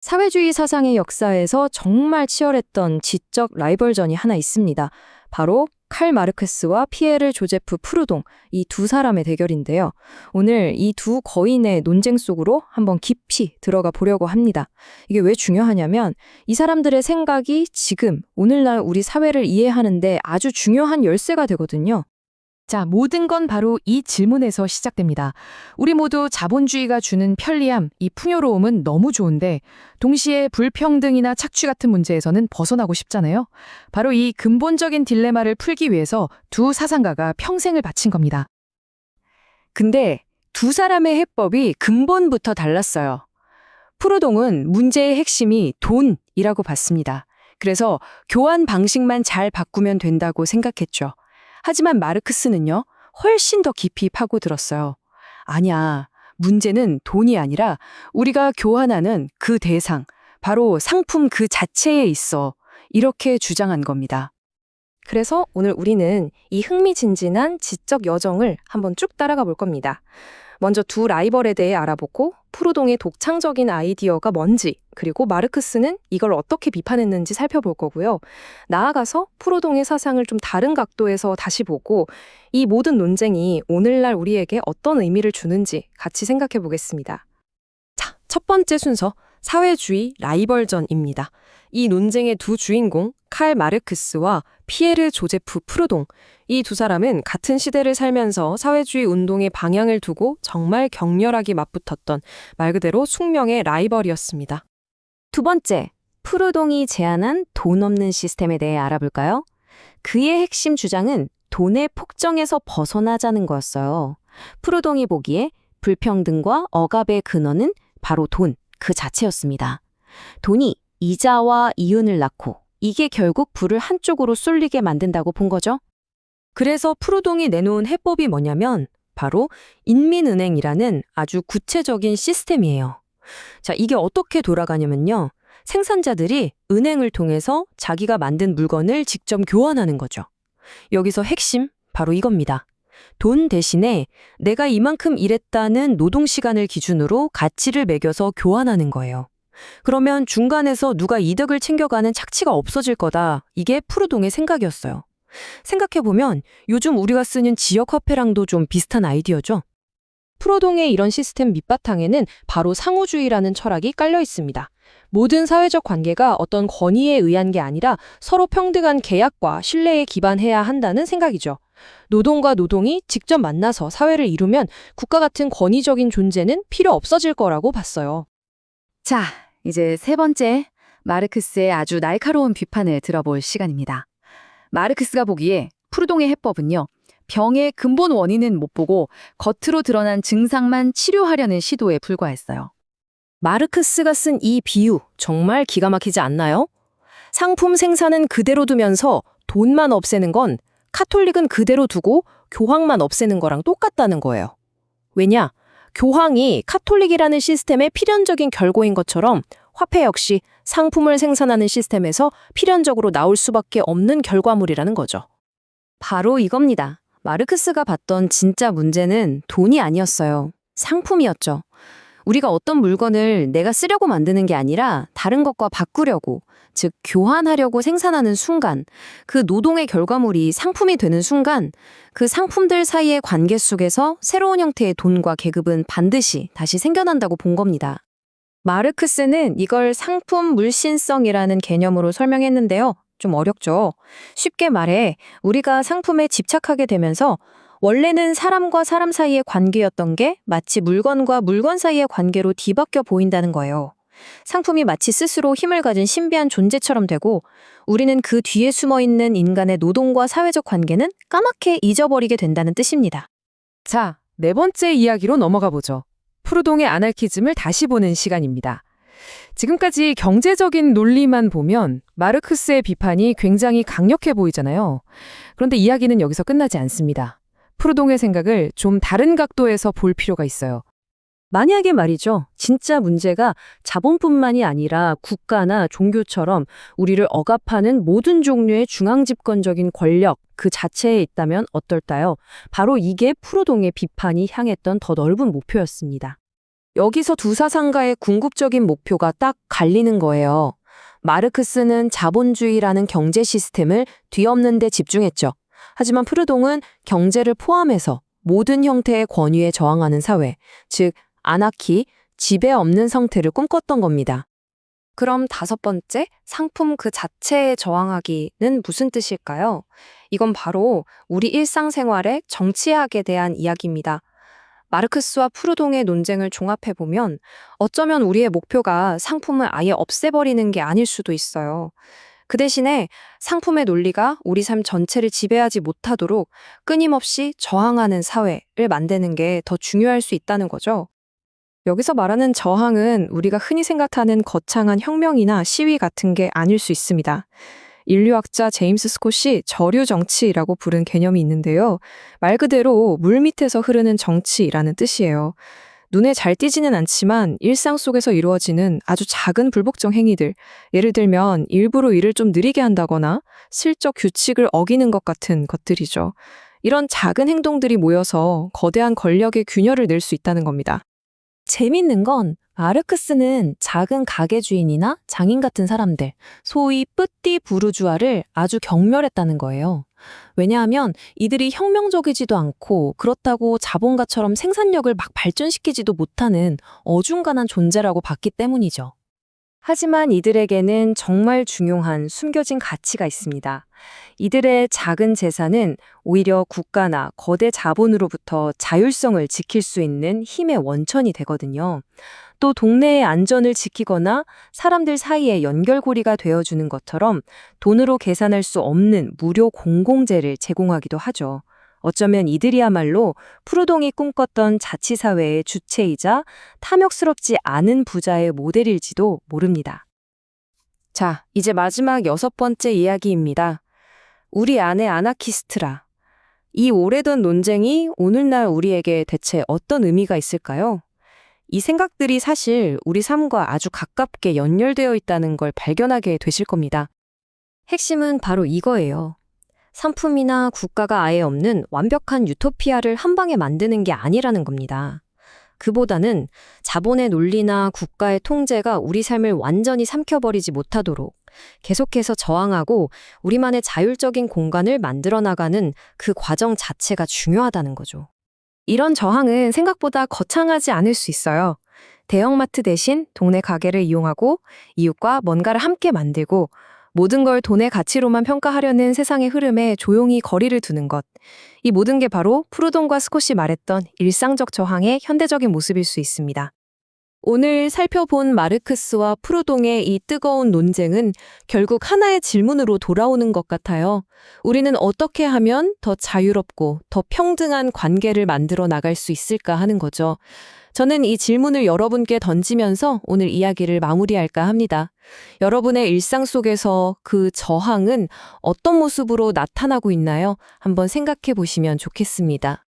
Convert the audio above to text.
사회주의 사상의 역사에서 정말 치열했던 지적 라이벌전이 하나 있습니다. 바로 칼 마르크스와 피에르 조제프 프루동, 이 두 사람의 대결인데요. 오늘 이 두 거인의 논쟁 속으로 한번 깊이 들어가 보려고 합니다. 이게 왜 중요하냐면 이 사람들의 생각이 지금 오늘날 우리 사회를 이해하는데 아주 중요한 열쇠가 되거든요. 자, 모든 건 바로 이 질문에서 시작됩니다. 우리 모두 자본주의가 주는 편리함, 이 풍요로움은 너무 좋은데 동시에 불평등이나 착취 같은 문제에서는 벗어나고 싶잖아요. 바로 이 근본적인 딜레마를 풀기 위해서 두 사상가가 평생을 바친 겁니다. 근데 두 사람의 해법이 근본부터 달랐어요. 프로동은 문제의 핵심이 돈이라고 봤습니다. 그래서 교환 방식만 잘 바꾸면 된다고 생각했죠. 하지만 마르크스는요, 훨씬 더 깊이 파고들었어요. 아니야, 문제는 돈이 아니라 우리가 교환하는 그 대상, 바로 상품 그 자체에 있어. 이렇게 주장한 겁니다. 그래서 오늘 우리는 이 흥미진진한 지적 여정을 한번 쭉 따라가 볼 겁니다. 먼저 두 라이벌에 대해 알아보고 프루동의 독창적인 아이디어가 뭔지, 그리고 마르크스는 이걸 어떻게 비판했는지 살펴볼 거고요. 나아가서 프루동의 사상을 좀 다른 각도에서 다시 보고 이 모든 논쟁이 오늘날 우리에게 어떤 의미를 주는지 같이 생각해 보겠습니다. 자, 첫 번째 순서, 사회주의 라이벌전입니다. 이 논쟁의 두 주인공, 칼 마르크스와 피에르 조제프 프루동, 이 두 사람은 같은 시대를 살면서 사회주의 운동의 방향을 두고 정말 격렬하게 맞붙었던 말 그대로 숙명의 라이벌이었습니다. 두 번째, 프루동이 제안한 돈 없는 시스템에 대해 알아볼까요? 그의 핵심 주장은 돈의 폭정에서 벗어나자는 거였어요. 프루동이 보기에 불평등과 억압의 근원은 바로 돈 그 자체였습니다. 돈이 이자와 이윤을 낳고 이게 결국 부를 한쪽으로 쏠리게 만든다고 본 거죠. 그래서 프루동이 내놓은 해법이 뭐냐면 바로 인민은행이라는 아주 구체적인 시스템이에요. 자, 이게 어떻게 돌아가냐면요. 생산자들이 은행을 통해서 자기가 만든 물건을 직접 교환하는 거죠. 여기서 핵심, 바로 이겁니다. 돈 대신에 내가 이만큼 일했다는 노동시간을 기준으로 가치를 매겨서 교환하는 거예요. 그러면 중간에서 누가 이득을 챙겨가는 착취가 없어질 거다. 이게 프루동의 생각이었어요. 생각해보면 요즘 우리가 쓰는 지역화폐랑도 좀 비슷한 아이디어죠. 프루동의 이런 시스템 밑바탕에는 바로 상호주의라는 철학이 깔려 있습니다. 모든 사회적 관계가 어떤 권위에 의한 게 아니라 서로 평등한 계약과 신뢰에 기반해야 한다는 생각이죠. 노동과 노동이 직접 만나서 사회를 이루면 국가 같은 권위적인 존재는 필요 없어질 거라고 봤어요. 자, 이제 세 번째, 마르크스의 아주 날카로운 비판을 들어볼 시간입니다. 마르크스가 보기에 프루동의 해법은요, 병의 근본 원인은 못 보고 겉으로 드러난 증상만 치료하려는 시도에 불과했어요. 마르크스가 쓴 이 비유 정말 기가 막히지 않나요? 상품 생산은 그대로 두면서 돈만 없애는 건 카톨릭은 그대로 두고 교황만 없애는 거랑 똑같다는 거예요. 왜냐? 교황이 카톨릭이라는 시스템의 필연적인 결과인 것처럼 화폐 역시 상품을 생산하는 시스템에서 필연적으로 나올 수밖에 없는 결과물이라는 거죠. 바로 이겁니다. 마르크스가 봤던 진짜 문제는 돈이 아니었어요. 상품이었죠. 우리가 어떤 물건을 내가 쓰려고 만드는 게 아니라 다른 것과 바꾸려고, 즉 교환하려고 생산하는 순간, 그 노동의 결과물이 상품이 되는 순간 그 상품들 사이의 관계 속에서 새로운 형태의 돈과 계급은 반드시 다시 생겨난다고 본 겁니다. 마르크스는 이걸 상품 물신성이라는 개념으로 설명했는데요. 좀 어렵죠. 쉽게 말해 우리가 상품에 집착하게 되면서 원래는 사람과 사람 사이의 관계였던 게 마치 물건과 물건 사이의 관계로 뒤바뀌어 보인다는 거예요. 상품이 마치 스스로 힘을 가진 신비한 존재처럼 되고 우리는 그 뒤에 숨어있는 인간의 노동과 사회적 관계는 까맣게 잊어버리게 된다는 뜻입니다. 자, 네 번째 이야기로 넘어가 보죠. 프루동의 아나키즘을 다시 보는 시간입니다. 지금까지 경제적인 논리만 보면 마르크스의 비판이 굉장히 강력해 보이잖아요. 그런데 이야기는 여기서 끝나지 않습니다. 프루동의 생각을 좀 다른 각도에서 볼 필요가 있어요. 만약에 말이죠. 진짜 문제가 자본뿐만이 아니라 국가나 종교처럼 우리를 억압하는 모든 종류의 중앙집권적인 권력 그 자체에 있다면 어떨까요? 바로 이게 프루동의 비판이 향했던 더 넓은 목표였습니다. 여기서 두 사상가의 궁극적인 목표가 딱 갈리는 거예요. 마르크스는 자본주의라는 경제 시스템을 뒤엎는 데 집중했죠. 하지만 프르동은 경제를 포함해서 모든 형태의 권위에 저항하는 사회, 즉 아나키, 지배 없는 성태를 꿈꿨던 겁니다. 그럼 다섯 번째, 상품 그 자체에 저항하기는 무슨 뜻일까요? 이건 바로 우리 일상생활의 정치학에 대한 이야기입니다. 마르크스와 프루동의 논쟁을 종합해보면 어쩌면 우리의 목표가 상품을 아예 없애버리는 게 아닐 수도 있어요. 그 대신에 상품의 논리가 우리 삶 전체를 지배하지 못하도록 끊임없이 저항하는 사회를 만드는 게 더 중요할 수 있다는 거죠. 여기서 말하는 저항은 우리가 흔히 생각하는 거창한 혁명이나 시위 같은 게 아닐 수 있습니다. 인류학자 제임스 스콧이 저류 정치라고 부른 개념이 있는데요. 말 그대로 물 밑에서 흐르는 정치라는 뜻이에요. 눈에 잘 띄지는 않지만 일상 속에서 이루어지는 아주 작은 불복종 행위들, 예를 들면 일부러 일을 좀 느리게 한다거나 슬쩍 규칙을 어기는 것 같은 것들이죠. 이런 작은 행동들이 모여서 거대한 권력의 균열을 낼 수 있다는 겁니다. 재밌는 건 마르크스는 작은 가게 주인이나 장인 같은 사람들, 소위 뿌띠 부르주아를 아주 경멸했다는 거예요. 왜냐하면 이들이 혁명적이지도 않고 그렇다고 자본가처럼 생산력을 막 발전시키지도 못하는 어중간한 존재라고 봤기 때문이죠. 하지만 이들에게는 정말 중요한 숨겨진 가치가 있습니다. 이들의 작은 재산은 오히려 국가나 거대 자본으로부터 자율성을 지킬 수 있는 힘의 원천이 되거든요. 또 동네의 안전을 지키거나 사람들 사이의 연결고리가 되어주는 것처럼 돈으로 계산할 수 없는 무료 공공재를 제공하기도 하죠. 어쩌면 이들이야말로 프루동이 꿈꿨던 자치사회의 주체이자 탐욕스럽지 않은 부자의 모델일지도 모릅니다. 자, 이제 마지막 여섯 번째 이야기입니다. 우리 안의 아나키스트라. 이 오래된 논쟁이 오늘날 우리에게 대체 어떤 의미가 있을까요? 이 생각들이 사실 우리 삶과 아주 가깝게 연결되어 있다는 걸 발견하게 되실 겁니다. 핵심은 바로 이거예요. 상품이나 국가가 아예 없는 완벽한 유토피아를 한 방에 만드는 게 아니라는 겁니다. 그보다는 자본의 논리나 국가의 통제가 우리 삶을 완전히 삼켜버리지 못하도록 계속해서 저항하고 우리만의 자율적인 공간을 만들어 나가는 그 과정 자체가 중요하다는 거죠. 이런 저항은 생각보다 거창하지 않을 수 있어요. 대형마트 대신 동네 가게를 이용하고 이웃과 뭔가를 함께 만들고 모든 걸 돈의 가치로만 평가하려는 세상의 흐름에 조용히 거리를 두는 것. 이 모든 게 바로 프루동과 스콧이 말했던 일상적 저항의 현대적인 모습일 수 있습니다. 오늘 살펴본 마르크스와 프루동의 이 뜨거운 논쟁은 결국 하나의 질문으로 돌아오는 것 같아요. 우리는 어떻게 하면 더 자유롭고 더 평등한 관계를 만들어 나갈 수 있을까 하는 거죠. 저는 이 질문을 여러분께 던지면서 오늘 이야기를 마무리할까 합니다. 여러분의 일상 속에서 그 저항은 어떤 모습으로 나타나고 있나요? 한번 생각해 보시면 좋겠습니다.